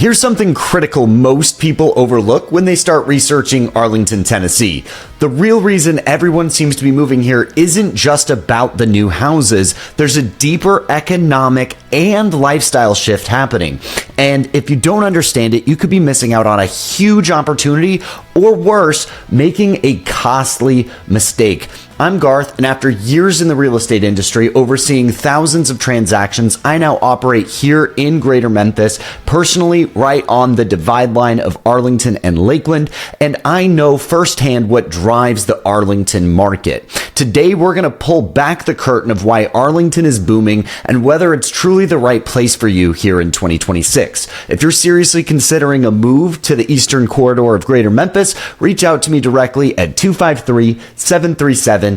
Here's something critical most people overlook when they start researching Arlington, Tennessee. The real reason everyone seems to be moving here isn't just about the new houses. There's a deeper economic and lifestyle shift happening. And if you don't understand it, you could be missing out on a huge opportunity, or worse, making a costly mistake. I'm Garth, and after years in the real estate industry, overseeing thousands of transactions, I now operate here in Greater Memphis, personally right on the divide line of Arlington and Lakeland, and I know firsthand what drives the Arlington market. Today, we're going to pull back the curtain of why Arlington is booming and whether it's truly the right place for you here in 2026. If you're seriously considering a move to the eastern corridor of Greater Memphis, reach out to me directly at 253-737-8018.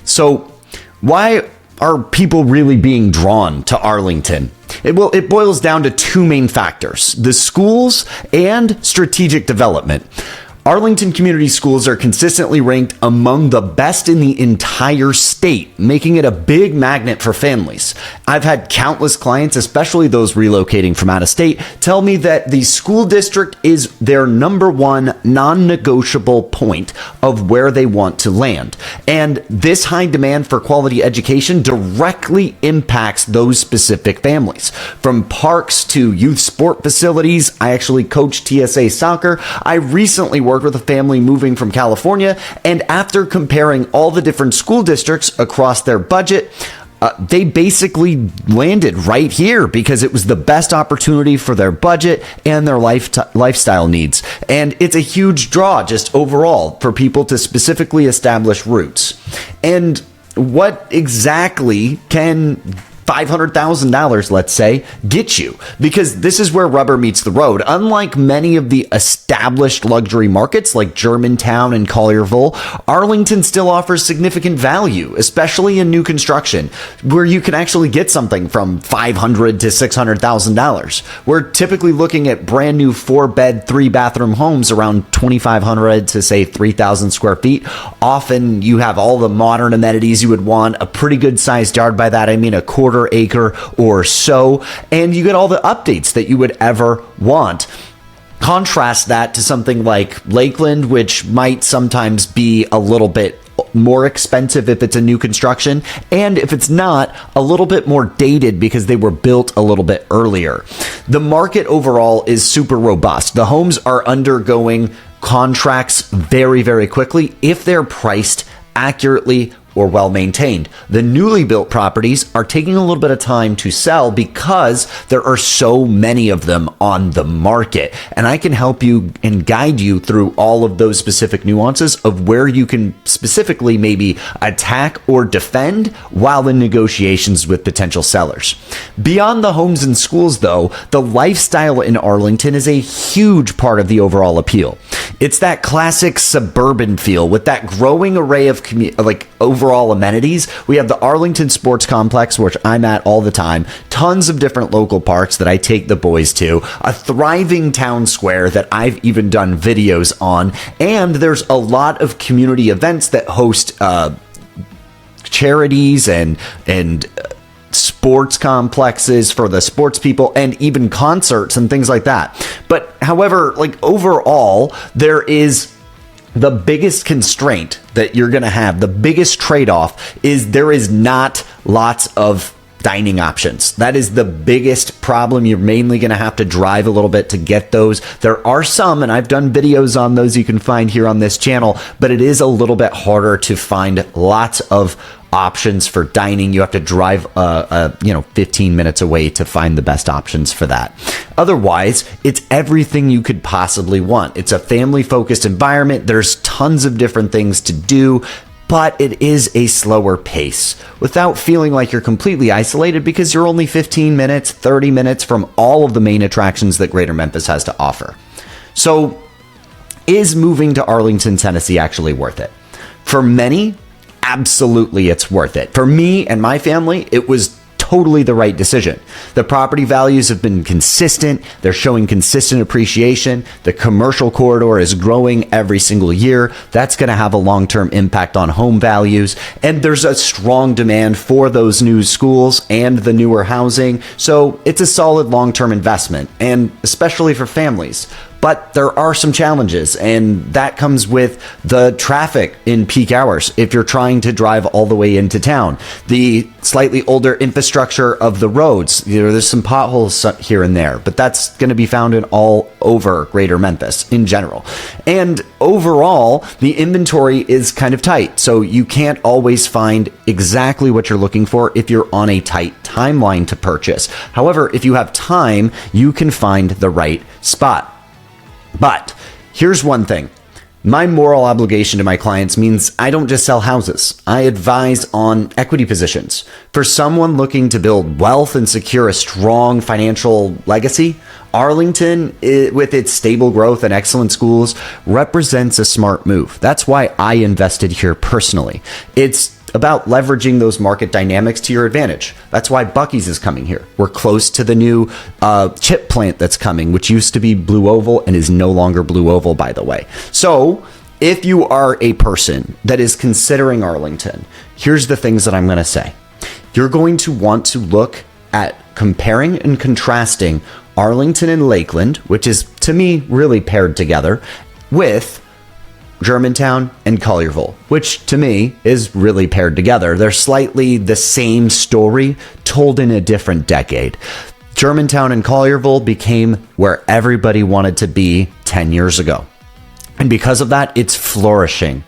So, why are people really being drawn to Arlington? It boils down to two main factors: the schools and strategic development. Arlington Community Schools are consistently ranked among the best in the entire state, making it a big magnet for families. I've had countless clients, especially those relocating from out of state, tell me that the school district is their number one non-negotiable point of where they want to land. And this high demand for quality education directly impacts those specific families. From parks to youth sport facilities, I actually coach TSA soccer. I recently worked with a family moving from California, and after comparing all the different school districts across their budget, they basically landed right here because it was the best opportunity for their budget and their lifestyle needs. And it's a huge draw just overall for people to specifically establish roots. And what exactly can $500,000, let's say, get you? Because this is where rubber meets the road. Unlike many of the established luxury markets like Germantown and Collierville, Arlington still offers significant value, especially in new construction, where you can actually get something from $500,000 to $600,000. We're typically looking at brand new 4-bed, 3-bathroom homes around 2,500 to say 3,000 square feet. Often you have all the modern amenities you would want, a pretty good sized yard. By that I mean a quarter acre or so, and you get all the updates that you would ever want. Contrast that to something like Lakeland, which might sometimes be a little bit more expensive if it's a new construction, and if it's not, a little bit more dated because they were built a little bit earlier. The market overall is super robust. The homes are undergoing contracts very, very quickly if they're priced accurately or well maintained. The newly built properties are taking a little bit of time to sell because there are so many of them on the market. And I can help you and guide you through all of those specific nuances of where you can specifically maybe attack or defend while in negotiations with potential sellers. Beyond the homes and schools, though, the lifestyle in Arlington is a huge part of the overall appeal. It's that classic suburban feel with that growing array of overall amenities. We have the Arlington Sports Complex, which I'm at all the time, tons of different local parks that I take the boys to, a thriving town square that I've even done videos on, and there's a lot of community events that host charities and sports complexes for the sports people, and even concerts and things like that. But however, overall, there is the biggest constraint that you're going to have, the biggest trade-off, is there is not lots of dining options. That is the biggest problem. You're mainly going to have to drive a little bit to get those. There are some, and I've done videos on those you can find here on this channel, but it is a little bit harder to find lots of options for dining. You have to drive 15 minutes away to find the best options for that. Otherwise, it's everything you could possibly want. It's a family-focused environment. There's tons of different things to do, but it is a slower pace without feeling like you're completely isolated because you're only 15 minutes, 30 minutes from all of the main attractions that Greater Memphis has to offer. So, is moving to Arlington, Tennessee actually worth it? For many, absolutely it's worth it. For me and my family, it was totally the right decision. The property values have been consistent. They're showing consistent appreciation. The commercial corridor is growing every single year. That's going to have a long-term impact on home values. And there's a strong demand for those new schools and the newer housing. So it's a solid long-term investment, and especially for families. But there are some challenges, and that comes with the traffic in peak hours if you're trying to drive all the way into town. The slightly older infrastructure of the roads, there's some potholes here and there, but that's going to be found in all over greater Memphis in general. And overall, the inventory is kind of tight, so you can't always find exactly what you're looking for if you're on a tight timeline to purchase. However, if you have time, you can find the right spot. But here's one thing. My moral obligation to my clients means I don't just sell houses. I advise on equity positions. For someone looking to build wealth and secure a strong financial legacy, Arlington, with its stable growth and excellent schools, represents a smart move. That's why I invested here personally. It's about leveraging those market dynamics to your advantage. That's why Buc-ee's is coming here. We're close to the new chip plant that's coming, which used to be Blue Oval and is no longer Blue Oval, by the way. So if you are a person that is considering Arlington, here's the things that I'm going to say. You're going to want to look at comparing and contrasting Arlington and Lakeland, which is, to me, really paired together, with Germantown and Collierville, which to me is really paired together. They're slightly the same story told in a different decade. Germantown and Collierville became where everybody wanted to be 10 years ago. And because of that, it's flourishing.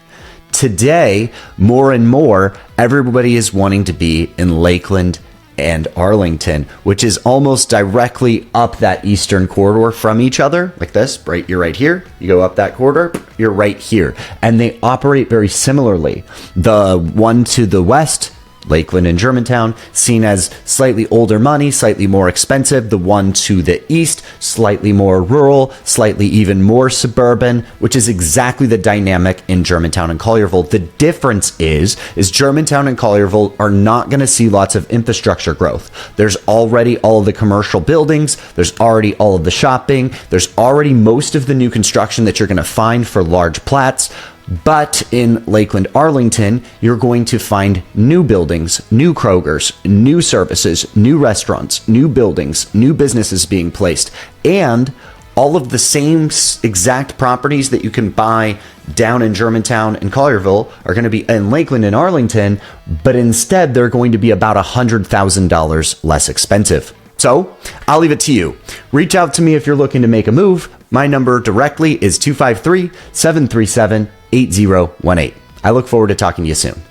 Today, more and more, everybody is wanting to be in Lakeland and Arlington, which is almost directly up that eastern corridor from each other, like this, right? You're right here. You go up that corridor, you're right here. And they operate very similarly. The one to the west, Lakeland and Germantown, seen as slightly older money, slightly more expensive. The one to the east, slightly more rural, slightly even more suburban, which is exactly the dynamic in Germantown and Collierville. The difference is Germantown and Collierville are not going to see lots of infrastructure growth. There's already all of the commercial buildings. There's already all of the shopping. There's already most of the new construction that you're going to find for large plats. But in Lakeland, Arlington, you're going to find new buildings, new Krogers, new services, new restaurants, new buildings, new businesses being placed, and all of the same exact properties that you can buy down in Germantown and Collierville are going to be in Lakeland and Arlington, but instead they're going to be about $100,000 less expensive. So I'll leave it to you. Reach out to me if you're looking to make a move. My number directly is 253-737-8018. I look forward to talking to you soon.